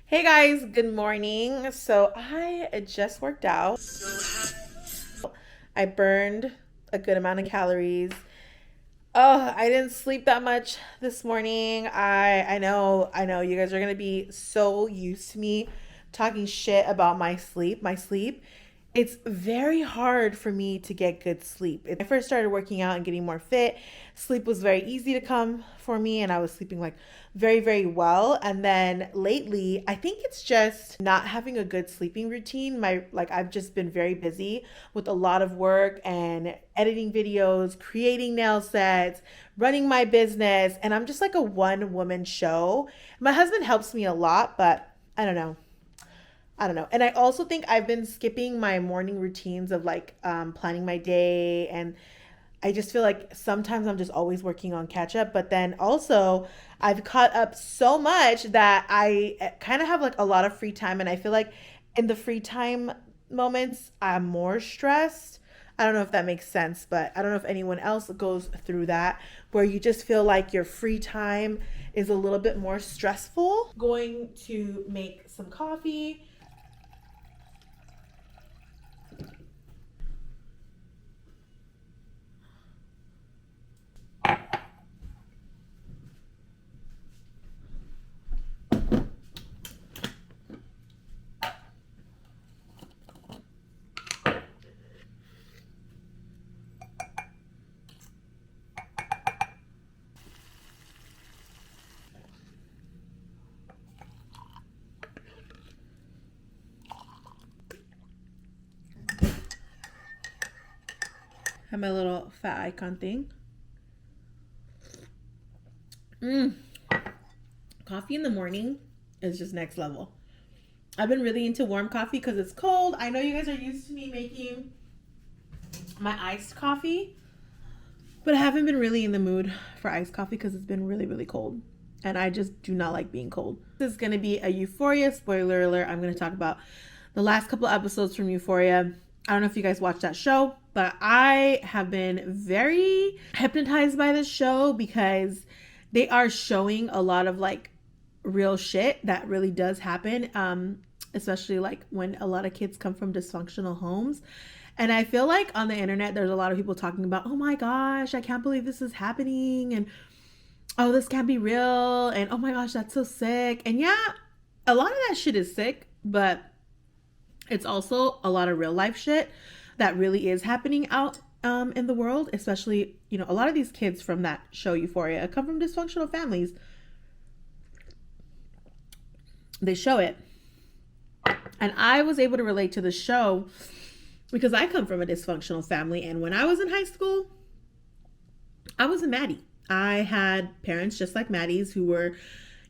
Hey guys, good morning. So I just worked out. I burned a good amount of calories. Oh, I didn't sleep that much this morning. I know you guys are gonna be so used to me talking shit about my sleep. It's very hard for me to get good sleep. When I first started working out and getting more fit, sleep was very easy to come for me, and I was sleeping like very, very well. And then lately, I think it's just not having a good sleeping routine. I've just been very busy with a lot of work and editing videos, creating nail sets, running my business, and I'm just like a one woman show. My husband helps me a lot, but I don't know. I don't know. And I also think I've been skipping my morning routines of planning my day. And I just feel like sometimes I'm just always working on catch up. But then also, I've caught up so much that I kind of have like a lot of free time. And I feel like in the free time moments, I'm more stressed. I don't know if that makes sense, but I don't know if anyone else goes through that where you just feel like your free time is a little bit more stressful. Going to make some coffee. Have my little fat icon thing. Coffee in the morning is just next level. I've been really into warm coffee because it's cold. I know you guys are used to me making my iced coffee, but I haven't been really in the mood for iced coffee because it's been really, really cold. And I just do not like being cold. This is going to be a Euphoria spoiler alert. I'm going to talk about the last couple episodes from Euphoria. I don't know if you guys watched that show, but I have been very hypnotized by this show because they are showing a lot of like real shit that really does happen, especially like when a lot of kids come from dysfunctional homes. And I feel like on the internet, there's a lot of people talking about, oh my gosh, I can't believe this is happening. And oh, this can't be real. And oh my gosh, that's so sick. And yeah, a lot of that shit is sick, but it's also a lot of real life shit that really is happening out in the world, especially, a lot of these kids from that show Euphoria come from dysfunctional families. They show it. And I was able to relate to the show because I come from a dysfunctional family. And when I was in high school, I was a Maddie. I had parents just like Maddie's who were,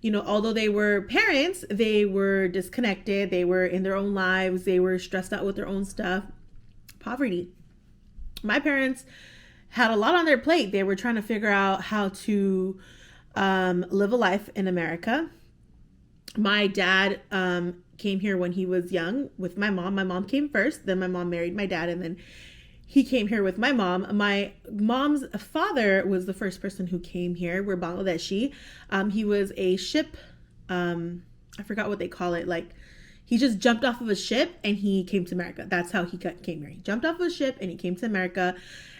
although they were parents, they were disconnected. They were in their own lives. They were stressed out with their own stuff. Poverty. My parents had a lot on their plate. They were trying to figure out how to live a life in America. My dad came here when he was young with my mom. My mom came first, then my mom married my dad, and then he came here with my mom. My mom's father was the first person who came here. We're Bangladeshi. He was a ship. I forgot what they call it. Like, he just jumped off of a ship and he came to America. That's how he came here. He jumped off of a ship and he came to America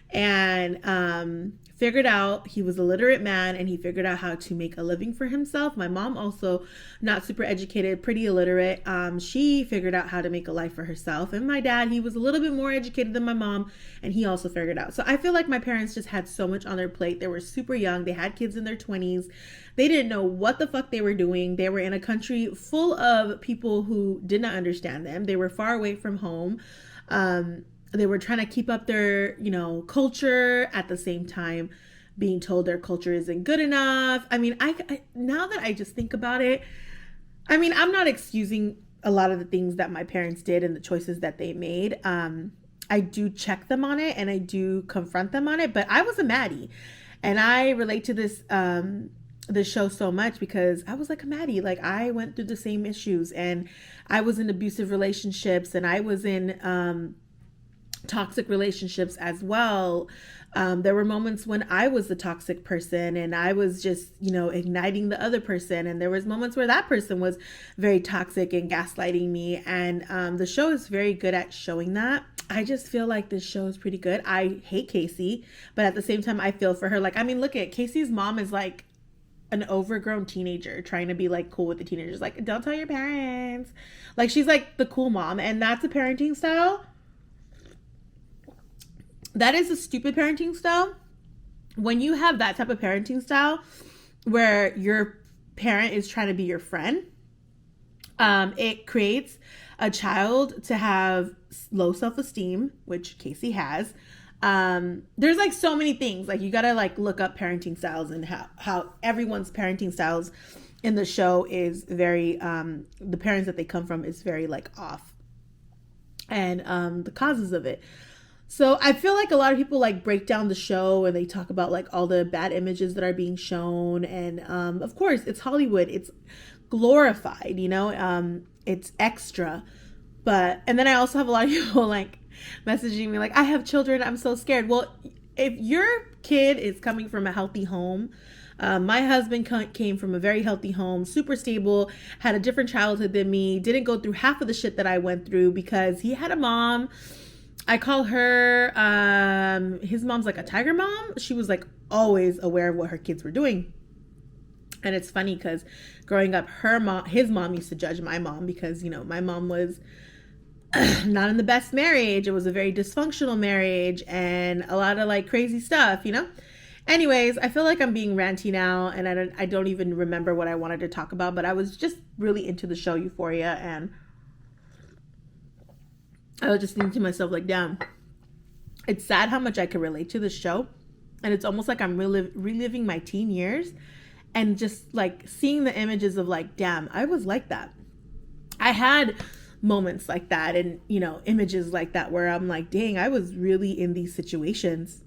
and figured out, he was a literate man and he figured out how to make a living for himself. My mom also not super educated, pretty illiterate. She figured out how to make a life for herself. And my dad, he was a little bit more educated than my mom and he also figured out. So I feel like my parents just had so much on their plate. They were super young. They had kids in their 20s. They didn't know what the fuck they were doing. They were in a country full of people who did not understand them. They were far away from home. They were trying to keep up their, culture at the same time being told their culture isn't good enough. I mean, I now that I just think about it, I mean, I'm not excusing a lot of the things that my parents did and the choices that they made. I do check them on it and I do confront them on it, but I was a Maddie and I relate to this show so much because I was like a Maddie. Like, I went through the same issues and I was in abusive relationships and I was in toxic relationships as well. There were moments when I was the toxic person and I was just, igniting the other person. And there was moments where that person was very toxic and gaslighting me. And the show is very good at showing that. I just feel like this show is pretty good. I hate Casey, but at the same time, I feel for her. Like, I mean, look at Casey's mom is like an overgrown teenager trying to be like cool with the teenagers. Like, don't tell your parents. Like, she's like the cool mom. And that's a parenting style. That is a stupid parenting style. When you have that type of parenting style where your parent is trying to be your friend, it creates a child to have low self-esteem, which Casey has. There's like so many things. Like, you gotta like look up parenting styles and how everyone's parenting styles in the show is very, the parents that they come from is very like off. And the causes of it. So I feel like a lot of people like break down the show and they talk about like all the bad images that are being shown. And of course, it's Hollywood. It's glorified, it's extra. And then I also have a lot of people like messaging me like, I have children, I'm so scared. Well, if your kid is coming from a healthy home, my husband came from a very healthy home, super stable, had a different childhood than me, didn't go through half of the shit that I went through because he had a mom. I call her, his mom's like a tiger mom. She was like always aware of what her kids were doing. And it's funny because growing up, his mom used to judge my mom because, my mom was not in the best marriage. It was a very dysfunctional marriage and a lot of like crazy stuff, Anyways, I feel like I'm being ranty now and I don't even remember what I wanted to talk about, but I was just really into the show Euphoria and I was just thinking to myself, like, damn, it's sad how much I can relate to the show. And it's almost like I'm reliving my teen years and just like seeing the images of like, damn, I was like that. I had moments like that and, images like that where I'm like, dang, I was really in these situations.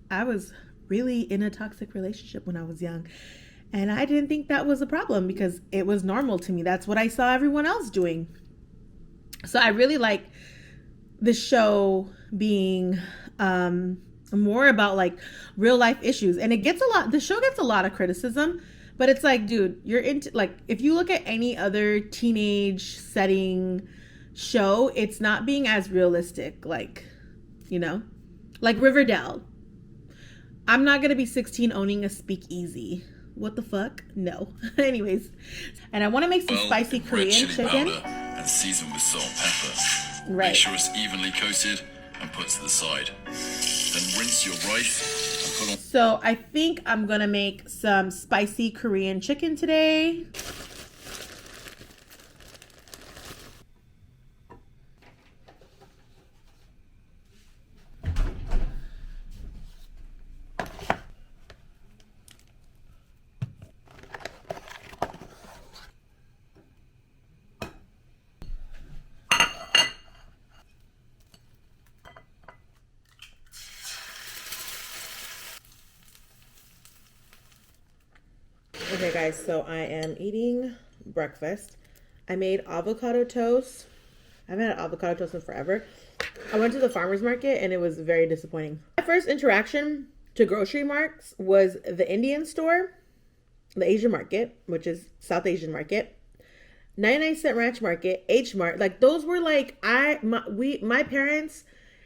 I was really in a toxic relationship when I was young. And I didn't think that was a problem because it was normal to me. That's what I saw everyone else doing. So I really like the show being more about like real life issues, and the show gets a lot of criticism, but it's like, dude, you're into like, if you look at any other teenage setting show, it's not being as realistic, like Riverdale. I'm not gonna be 16 owning a speakeasy. What the fuck? No. Anyways, and I want to make some spicy Korean chicken and season with salt and pepper. Right. Make sure it's evenly coated and put to the side. Then rinse your rice and put on. So I think I'm gonna make some spicy Korean chicken today. Okay guys, so I am eating breakfast. I made avocado toast. I haven't had avocado toast in forever. I went to the farmer's market and it was very disappointing. My first interaction to grocery marts was the Indian store, the Asian market, which is South Asian market, 99-cent Ranch Market, H Mart. Like those were like, my parents,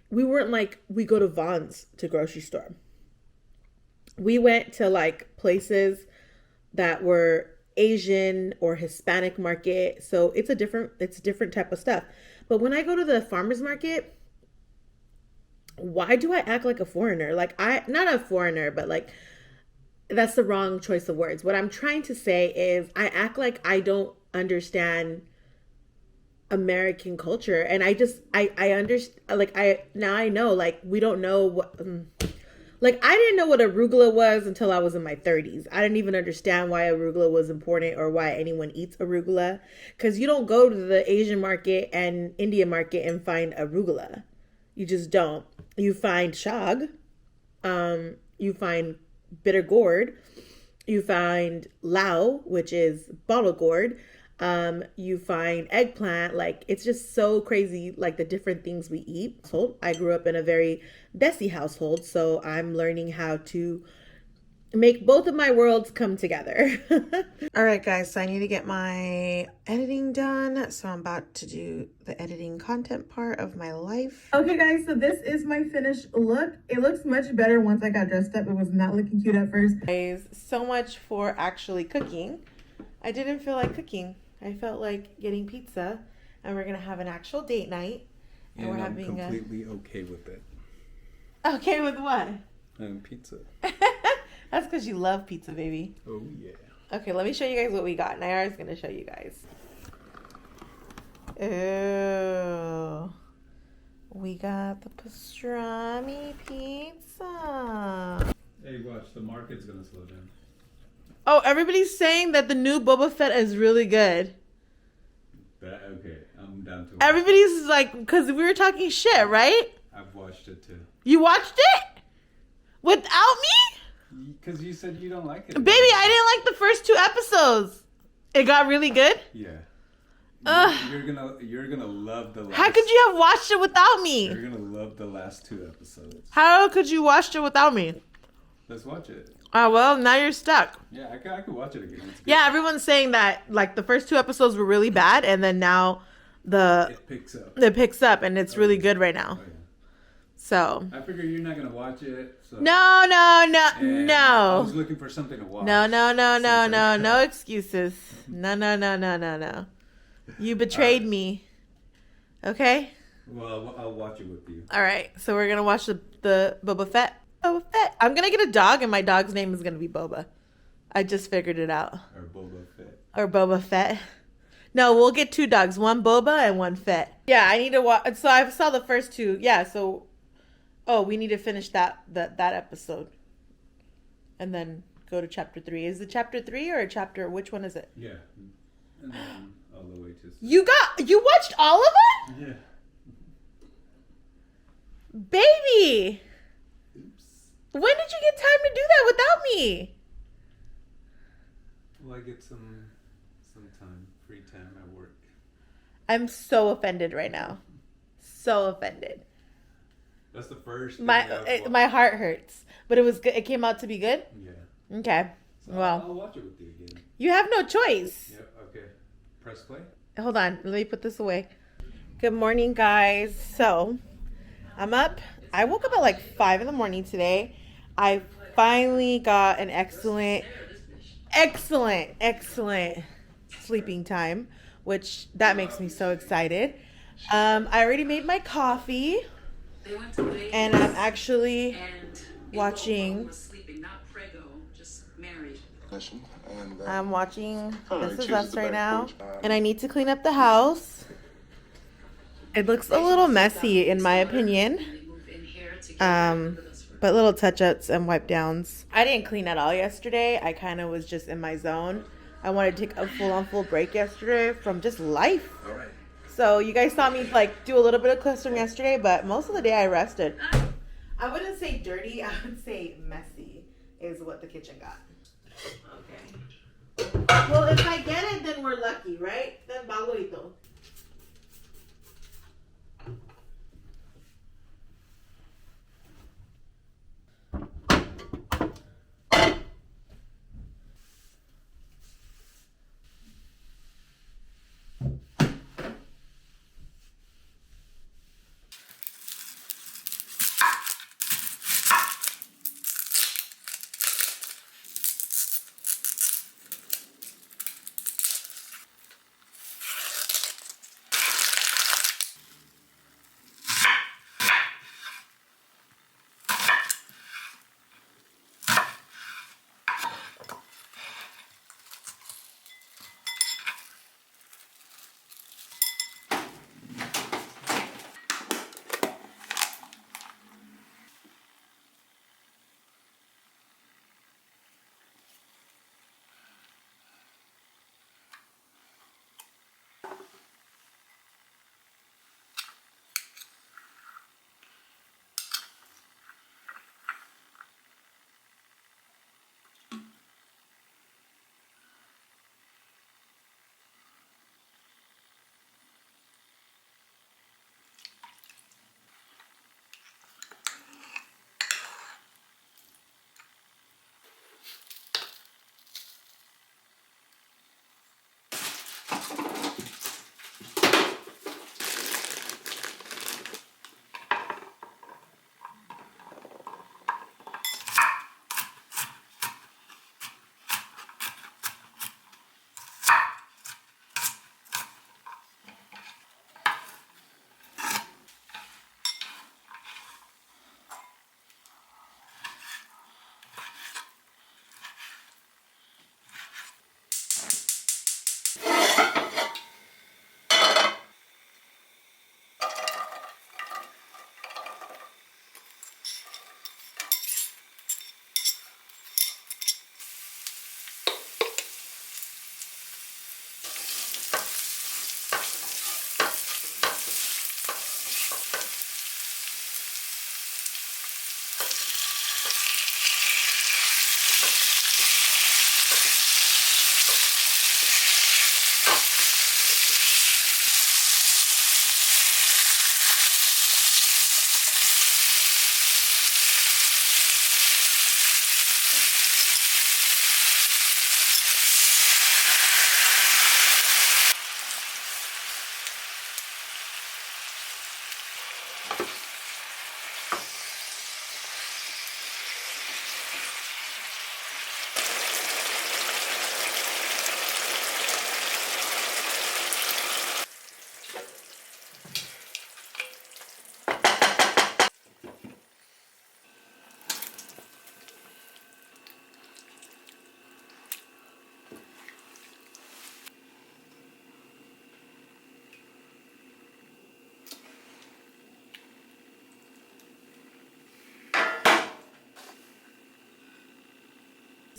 we weren't like, we go to Vaughn's to grocery store. We went to like places that were Asian or Hispanic market. So it's a different type of stuff. But when I go to the farmer's market, why do I act like a foreigner? Like not a foreigner, but like, that's the wrong choice of words. What I'm trying to say is I act like I don't understand American culture. And I understand, like, now I know, like, we don't know what, like, I didn't know what arugula was until I was in my 30s. I didn't even understand why arugula was important or why anyone eats arugula. Because you don't go to the Asian market and Indian market and find arugula. You just don't. You find shag. You find bitter gourd. You find lao, which is bottle gourd. You find eggplant. Like, it's just so crazy, like the different things we eat. So I grew up in a very Desi household, so I'm learning how to make both of my worlds come together. All right, guys, so I need to get my editing done. So I'm about to do the editing content part of my life. Okay, guys, so this is my finished look. It looks much better once I got dressed up. It was not looking cute at first. Guys, so much for actually cooking. I didn't feel like cooking. I felt like getting pizza, and we're gonna have an actual date night. And we're having completely okay with it. Okay with what? Pizza. That's because you love pizza, baby. Oh, yeah. Okay, let me show you guys what we got. Nayara's going to show you guys. Ooh. We got the pastrami pizza. Hey, watch. The market's going to slow down. Oh, everybody's saying that the new Boba Fett is really good. Okay, I'm down to it. Everybody's like, because we were talking shit, right? I've watched it, too. You watched it? Without me? Because you said you don't like it. Baby, I didn't like the first 2 episodes. It got really good? Yeah. You're gonna love the last. How could you have watched it without me? You're gonna love the last 2 episodes. How could you watch it without me? Let's watch it. Oh, well, now you're stuck. Yeah, I could watch it again. Yeah, everyone's saying that like the first 2 episodes were really bad, and then now it picks up. It picks up, and it's really good right now. Oh, yeah. So I figure you're not gonna watch it. So. No. I was looking for something to watch. No excuses. No. You betrayed me. Okay. Well, I'll watch it with you. All right. So we're gonna watch the Boba Fett. Boba Fett. I'm gonna get a dog, and my dog's name is gonna be Boba. I just figured it out. Or Boba Fett. No, we'll get 2 dogs. One Boba and one Fett. Yeah, I need to watch. So I saw the first 2. Yeah. So. Oh, we need to finish that episode, and then go to chapter 3. Is it chapter 3 or chapter? Which one is it? Yeah, and then all the way to. You watched all of them? Yeah. Baby. Oops. When did you get time to do that without me? Well, I get some time, free time at work. I'm so offended right now. So offended. That's the first. My heart hurts, but it was good. It came out to be good. Yeah. Okay. So well, I'll watch it with you again. You have no choice. Yep. Okay. Press play. Hold on. Let me put this away. Good morning, guys. So, I'm up. I woke up at like 5 in the morning today. I finally got an excellent sleeping time, which that makes me so excited. I already made my coffee. And I'm actually watching. I'm watching This Is Us right now. And I need to clean up the house. It looks a little messy in my opinion. But little touch-ups and wipe downs. I didn't clean at all yesterday. I kind of was just in my zone. I wanted to take a full break yesterday from just life. So you guys saw me like do a little bit of clustering yesterday, but most of the day I rested. I wouldn't say dirty, I would say messy is what the kitchen got. Okay. Well, if I get it, then we're lucky, right? Then baguito.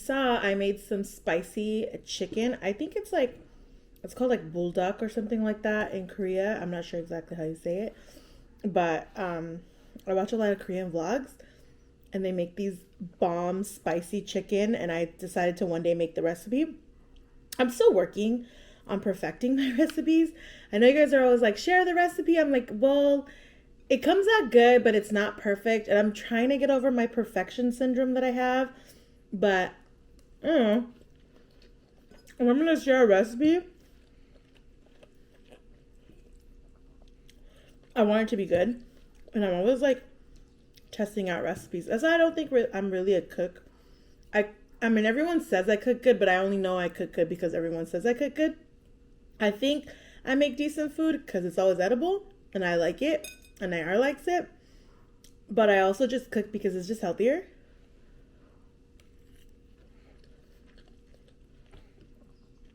saw I made some spicy chicken. I think it's called like buldak or something like that in Korea. I'm not sure exactly how you say it. But I watch a lot of Korean vlogs and they make these bomb spicy chicken, and I decided to one day make the recipe. I'm still working on perfecting my recipes. I know you guys are always like, share the recipe. I'm like, well, it comes out good, but it's not perfect. And I'm trying to get over my perfection syndrome that I have. But, I don't know. If I'm going to share a recipe, I want it to be good. And I'm always like testing out recipes. As I don't think I'm really a cook. I mean, everyone says I cook good, but I only know I cook good because everyone says I cook good. I think I make decent food because it's always edible and I like it and Nair likes it. But I also just cook because it's just healthier.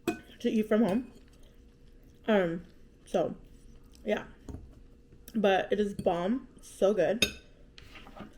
To eat from home. So, yeah. But it is bomb. So good.